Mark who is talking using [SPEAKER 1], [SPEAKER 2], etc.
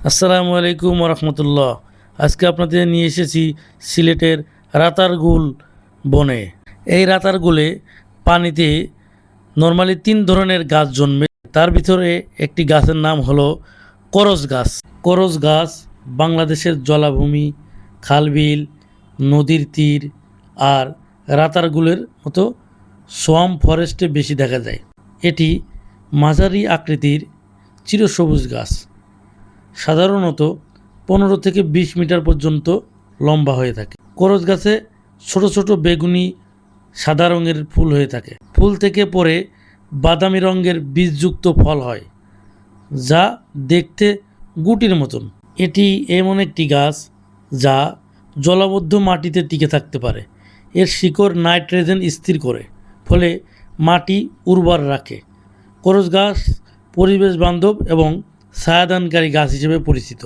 [SPEAKER 1] আসসালামু আলাইকুম রহমতুল্লাহ। আজকে আপনাদের নিয়ে এসেছি সিলেটের রাতারগুল বনে। এই রাতারগুলে পানিতে নর্মালি 3 ধরনের গাছ জন্মে। তার ভিতরে একটি গাছের নাম হলো করজ গাছ। করজ গাছ বাংলাদেশের জলাভূমি, খালবিল, নদীর তীর আর রাতারগুলের মতো সোয়াম ফরেস্টে বেশি দেখা যায়। এটি মাঝারি আকৃতির চিরসবুজ গাছ, সাধারণত 15 থেকে 20 মিটার পর্যন্ত লম্বা হয়ে থাকে। করজ গাছে ছোট ছোট বেগুনি সাদা রঙের ফুল হয়ে থাকে। ফুল থেকে পরে বাদামি রঙের বীজযুক্ত ফল হয়, যা দেখতে গুটির মতন। এটি এমন একটি গাছ যা জলাবদ্ধ মাটিতে টিকে থাকতে পারে। এর শিকড় নাইট্রোজেন স্থির করে, ফলে মাটি উর্বর রাখে। করজ গাছ পরিবেশ বান্ধব এবং ছায়াদানকারী গাছ হিসেবে পরিচিত।